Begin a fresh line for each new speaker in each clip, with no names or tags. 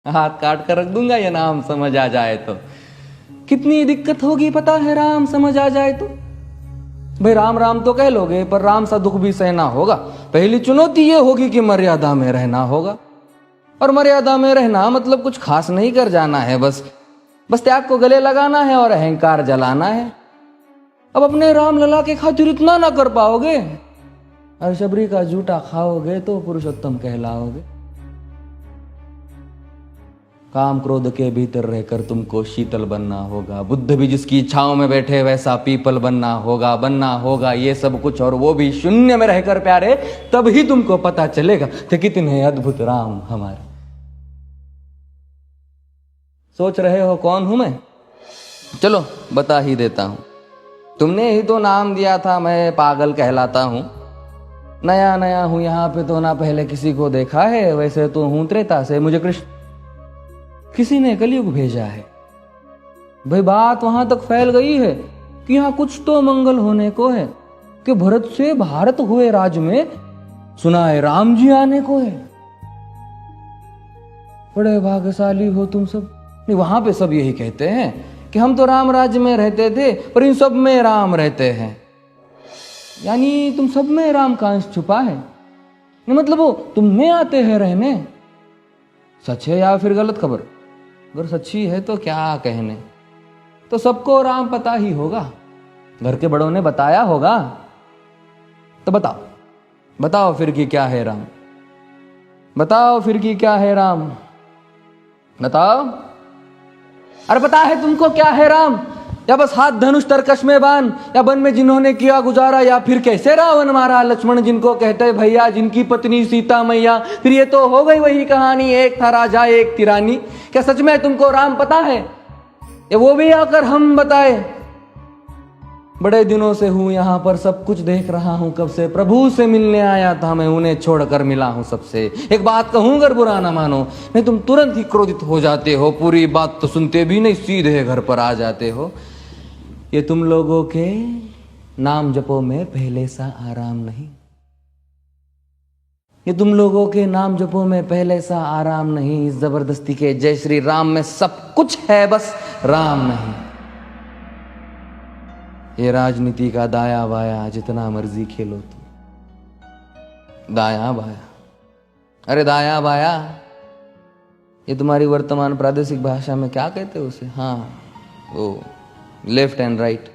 हाथ काट कर रख दूंगा ये नाम समझ आ जाए तो। कितनी दिक्कत होगी पता है राम समझ आ जाए तो। भाई राम राम तो कह लोगे पर राम सा दुख भी सहना होगा। पहली चुनौती ये होगी कि मर्यादा में रहना होगा। और मर्यादा में रहना मतलब कुछ खास नहीं कर जाना है, बस त्याग को गले लगाना है और अहंकार जलाना है। अब अपने राम लला के खातिर इतना ना कर पाओगे और शबरी का जूठा खाओगे तो पुरुषोत्तम कहलाओगे। काम क्रोध के भीतर रहकर तुमको शीतल बनना होगा। बुद्ध भी जिसकी इच्छाओं में बैठे वैसा पीपल बनना होगा ये सब कुछ, और वो भी शून्य में रहकर प्यारे। तभी तुमको पता चलेगा कि कितने अद्भुत राम हमारे। सोच रहे हो कौन हूं मैं? चलो बता ही देता हूं। तुमने ही तो नाम दिया था मैं पागल कहलाता हूं। नया नया हूं यहाँ पे तो ना पहले किसी को देखा है। वैसे तो हूं त्रेता से, मुझे कृष्ण किसी ने कलयुग भेजा है। भाई बात वहां तक फैल गई है कि यहाँ कुछ तो मंगल होने को है कि भरत से भारत हुए राज में सुना है राम जी आने को है। बड़े भाग्यशाली हो तुम सब। नहीं, वहां पे सब यही कहते हैं कि हम तो राम राज्य में रहते थे पर इन सब में राम रहते हैं। यानी तुम सब में राम का अंश छुपा है। नहीं मतलब वो तुम में आते हैं रहने। सच है या फिर गलत खबर? अगर सच्ची है तो क्या कहने। तो सबको राम पता ही होगा, घर के बड़ों ने बताया होगा। तो बताओ फिर कि क्या है राम। बताओ फिर कि क्या है राम। बताओ। अरे पता है तुमको क्या है राम? या बस हाथ धनुष तरकश में बांध, या वन में जिन्होंने किया गुजारा, या फिर कैसे रावण मारा लक्ष्मण जिनको कहते भैया, जिनकी पत्नी सीता मैया। फिर ये तो हो गई वही कहानी, एक था राजा एक थी रानी। क्या सच में तुमको राम पता है? या वो भी आकर हम बताए? बड़े दिनों से हूं यहां पर, सब कुछ देख रहा हूं कब से। प्रभु से मिलने आया था मैं, उन्हें छोड़कर मिला हूं सबसे। एक बात कहूं अगर बुरा ना मानो, नहीं तुम तुरंत ही क्रोधित हो जाते हो। पूरी बात तो सुनते भी नहीं, सीधे घर पर आ जाते हो। ये तुम लोगों के नाम जपो में पहले सा आराम नहीं। ये तुम लोगों के नाम जपो में पहले सा आराम नहीं। इस जबरदस्ती के जय श्री राम में सब कुछ है, बस राम नहीं। ये राजनीति का दाया बाया जितना मर्जी खेलो तुम। दाया बाया, अरे दाया बाया, ये तुम्हारी वर्तमान प्रादेशिक भाषा में क्या कहते हो उसे? हाँ वो लेफ्ट एंड राइट।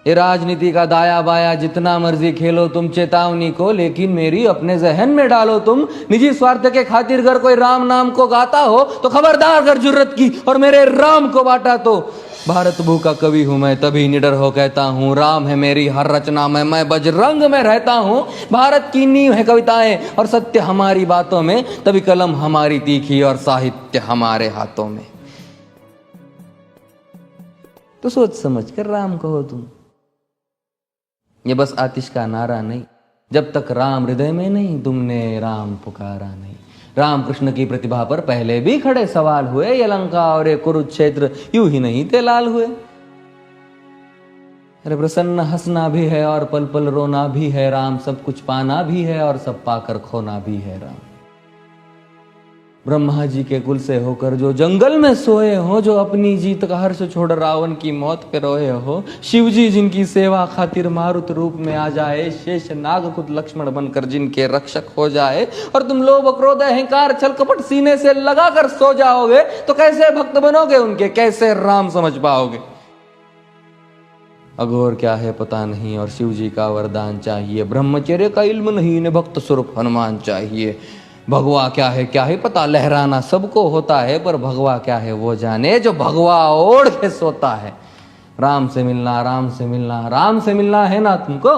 ये राजनीति का दाया बाया जितना मर्जी खेलो तुम चेतावनी को, लेकिन मेरी अपने जहन में डालो तुम। निजी स्वार्थ के खातिर अगर कोई राम नाम को गाता हो तो खबरदार अगर जुर्रत की और मेरे राम को बांटा तो। भारत भू का कवि हूं मैं, तभी निडर हो कहता हूं राम है मेरी हर रचना में। मैं बजरंग में रहता हूं। भारत की नींव है कविताएं और सत्य हमारी बातों में, तभी कलम हमारी तीखी और साहित्य हमारे हाथों में। तो सोच समझ कर राम कहो तुम। ये बस आतिश का नारा नहीं, जब तक राम हृदय में नहीं तुमने राम पुकारा नहीं। राम कृष्ण की प्रतिभा पर पहले भी खड़े सवाल हुए। ये लंका और ये कुरुक्षेत्र यूं ही नहीं थे लाल हुए। अरे प्रसन्न हंसना भी है और पल पल रोना भी है राम। सब कुछ पाना भी है और सब पाकर खोना भी है राम। ब्रह्मा जी के कुल से होकर जो जंगल में सोए हो, जो अपनी जीत का हर्ष छोड़ रावण की मौत पे रोए हो। शिव जी जिनकी सेवा खातिर मारुत रूप में आ जाए। शेष नाग खुद लक्ष्मण बनकर जिनके रक्षक हो जाए। और तुम लोभ क्रोध अहंकार छल कपट सीने से लगा कर सो जाओगे तो कैसे भक्त बनोगे उनके, कैसे राम समझ पाओगे? अघोर क्या है पता नहीं और शिव जी का वरदान चाहिए। ब्रह्मचर्य का इल्म नहीं, इन्हें भक्त स्वरूप हनुमान चाहिए। भगवा क्या है पता, लहराना सबको होता है पर भगवा क्या है वो जाने जो भगवा ओढ़ के सोता है। राम से मिलना, राम से मिलना, राम से मिलना है ना तुमको?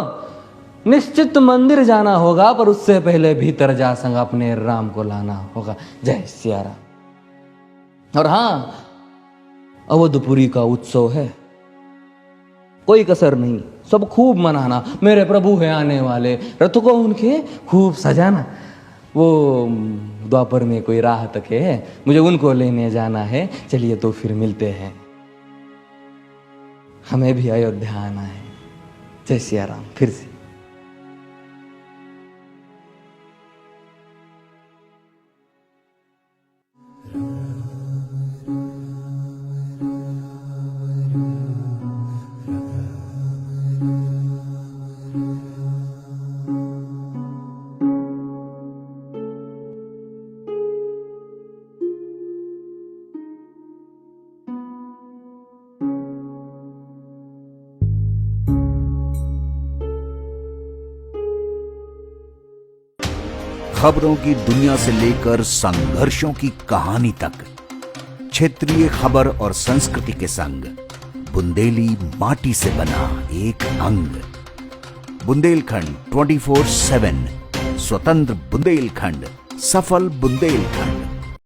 निश्चित मंदिर जाना होगा पर उससे पहले भीतर जा संग अपने राम को लाना होगा। जय सिया राम। और हां, अवधपुरी का उत्सव है, कोई कसर नहीं, सब खूब मनाना। मेरे प्रभु है आने वाले, रथ को उनके खूब सजाना। वो द्वापर में कोई राह तक है, मुझे उनको लेने जाना है। चलिए तो फिर मिलते हैं, हमें भी अयोध्या आना है। जय सिया राम। फिर से
राम खबरों की दुनिया से लेकर संघर्षों की कहानी तक, क्षेत्रीय खबर और संस्कृति के संग बुंदेली माटी से बना एक अंग। बुंदेलखंड 24/7, स्वतंत्र बुंदेलखंड, सफल बुंदेलखंड।